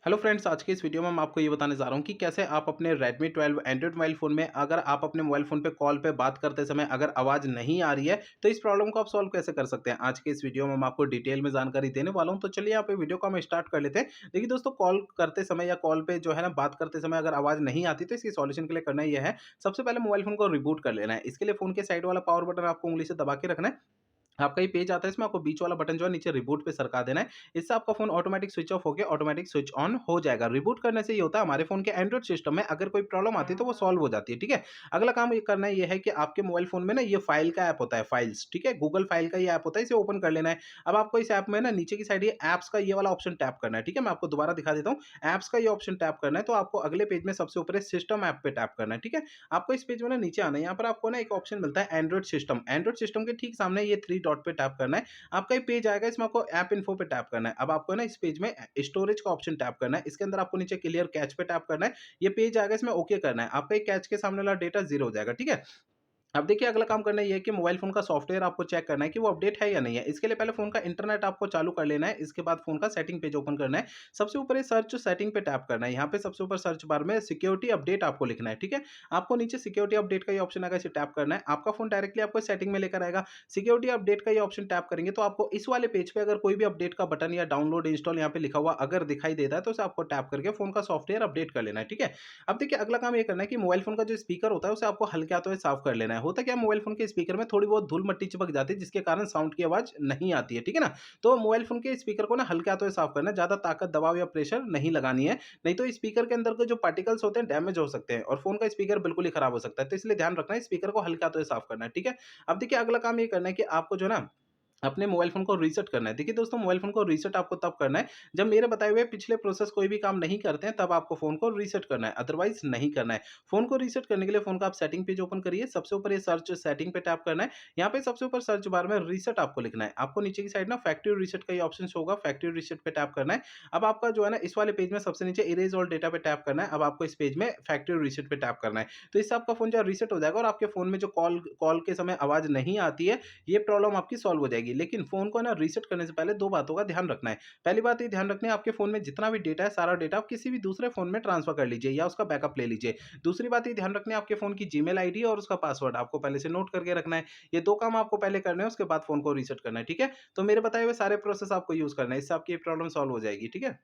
Hello friends, आज के इस वीडियो में मैं आपको ये बताने जा रहा हूँ कि कैसे आप अपने Redmi 12 एंड्रॉइड मोबाइल फ़ोन में अगर आप अपने मोबाइल फ़ोन पे कॉल पे बात करते समय अगर आवाज़ नहीं आ रही है, तो इस प्रॉब्लम को आप सॉल्व कैसे कर सकते हैं। आज के इस वीडियो में मैं आपको डिटेल में जानकारी देने वाला हूँ, तो चलिए यहाँ पे वीडियो को हम स्टार्ट कर लेते हैं। देखिए दोस्तों, कॉल करते समय या कॉल पे जो है ना बात करते समय अगर आवाज़ नहीं आती, तो इसकी सॉल्यूशन के लिए करना ये है, सबसे पहले मोबाइल फ़ोन को रिबूट कर लेना है। इसके लिए फ़ोन के साइड वाला पावर बटन आपको उँगली से दबा के रखना है। आपका ये पेज आता है, इसमें आपको बीच वाला बटन जो है नीचे रिबूट पे सरका देना है। इससे आपका फ़ोन ऑटोमैटिक स्विच ऑफ होके ऑटोमैटिक स्विच ऑन हो जाएगा। रिबूट करने से ये होता है, हमारे फ़ोन के एंड्रॉइड सिस्टम में अगर कोई प्रॉब्लम आती है तो वो सॉल्व हो जाती है, ठीक है? अगला काम ये करना ये है कि आपके मोबाइल फ़ोन में ना ये फाइल का ऐप होता है, फाइल्स, ठीक है? गूगल फाइल का ये ऐप होता है, इसे ओपन कर लेना है। अब आपको इस ऐप में ना नीचे की साइड ये ऐप्स का ये वाला ऑप्शन टैप करना है, ठीक है? मैं आपको दोबारा दिखा देता हूँ। ऐप्स का ये ऑप्शन टैप करना है, तो आपको अगले पेज में सबसे ऊपर सिस्टम ऐप पे टैप करना है, ठीक है? आपको इस पेज में ना नीचे आना है, यहाँ पर आपको ना एक ऑप्शन मिलता है एंड्रॉइड सिस्टम। एंड्रॉइड सिस्टम के ठीक सामने ये 3 डॉट पे टैप करना है। आपका ये पेज आएगा, इसमें आपको ऐप इन्फो पे टैप करना है। अब आपको ना इस पेज में स्टोरेज का ऑप्शन टैप करना है। इसके अंदर आपको नीचे क्लियर कैच पे टैप करना है। ये पेज आएगा, इसमें ओके करना है। आपका ये कैच के सामने वाला डेटा 0 हो जाएगा, ठीक है? अब देखिए, अगला काम करना ये है कि मोबाइल फ़ोन का सॉफ्टवेयर आपको चेक करना है कि वो अपडेट है या नहीं है। इसके लिए पहले फ़ोन का इंटरनेट आपको चालू कर लेना है, इसके बाद फ़ोन का सेटिंग पेज ओपन करना है। सबसे ऊपर ये सर्च सेटिंग पे टैप करना है। यहाँ पे सबसे ऊपर सर्च बार में सिक्योरिटी अपडेट आपको लिखना है, ठीक है? आपको नीचे सिक्योरिटी अपडेट का ये ऑप्शन आएगा, इसे टैप करना है। आपका फ़ोन डायरेक्टली आपको सेटिंग में लेकर आएगा। सिक्योरिटी अपडेट का ये ऑप्शन टैप करेंगे तो आपको इस वाले पेज पे अगर कोई भी अपडेट का बटन या डाउनलोड, इंस्टॉल यहाँ पे लिखा हुआ अगर दिखाई देता है, तो उसे आपको टैप करके फ़ोन का सॉफ्टवेयर अपडेट कर लेना है, ठीक है? अब देखिए, अगला काम ये करना है कि मोबाइल फ़ोन का जो स्पीकर होता है, उसे आपको हल्के हाथों से साफ कर लेना है। होता क्या है, मोबाइल फ़ोन के स्पीकर में थोड़ी बहुत धूल-मट्टी चिपक जाती है, जिसके कारण साउंड की आवाज़ नहीं आती है, ठीक है ना? तो मोबाइल फ़ोन के स्पीकर को ना हल्के हाथों से साफ करना है, ज़्यादा ताकत, दबाव या प्रेशर नहीं लगानी है, नहीं तो स्पीकर के अंदर के जो पार्टिकल्स होते हैं डैमेज हो सकते हैं और फ़ोन का स्पीकर बिल्कुल ही खराब हो सकता है। तो इसलिए ध्यान रखना है, स्पीकर को हल्के हाथों से साफ करना है, ठीक है? अब देखिए, अगला काम ये करना है कि आपको जो है ना अपने मोबाइल फ़ोन को रीसेट करना है। देखिए दोस्तों, मोबाइल फ़ोन को रीसेट आपको तब करना है जब मेरे बताए हुए पिछले प्रोसेस कोई भी काम नहीं करते हैं, तब आपको फ़ोन को रीसेट करना है, अदरवाइज़ नहीं करना है। फ़ोन को रीसेट करने के लिए फ़ोन का आप सेटिंग पेज ओपन करिए, सबसे ऊपर ये सर्च सेटिंग पे टैप करना है। यहाँ पे सबसे ऊपर सर्च बार में रीसेट आपको लिखना है। आपको नीचे की साइड ना फैक्ट्री रीसेट का ये ऑप्शन शो होगा, फैक्ट्री रीसेट पे टैप करना है। अब आपका जो है ना इस वाले पेज में सबसे नीचे इरेज़ ऑल डेटा पे टैप करना है। अब आपको इस पेज में फैक्ट्री रीसेट पे टैप करना है। तो इससे आपका फ़ोन जो है रीसेट हो जाएगा और आपके फ़ोन में जो कॉल कॉल के समय आवाज़ नहीं आती है, ये प्रॉब्लम आपकी सॉल्व हो जाएगी। लेकिन फ़ोन को ना रीसेट करने से पहले 2 बातों का ध्यान रखना है। पहली बात ये ध्यान रखनी है, आपके फ़ोन में जितना भी डेटा है, सारा डेटा आप किसी भी दूसरे फ़ोन में ट्रांसफ़र कर लीजिए या उसका बैकअप ले लीजिए। दूसरी बात ये ध्यान रखनी है, आपके फ़ोन की जीमेल आईडी और उसका पासवर्ड आपको पहले से नोट करके रखना है। ये 2 काम आपको पहले करने हैं, उसके बाद फ़ोन को रीसेट करना है, ठीक है? तो मेरे बताए हुए सारे प्रोसेस आपको यूज़ करना है, इससे आपकी ये प्रॉब्लम सॉल्व हो जाएगी, ठीक है?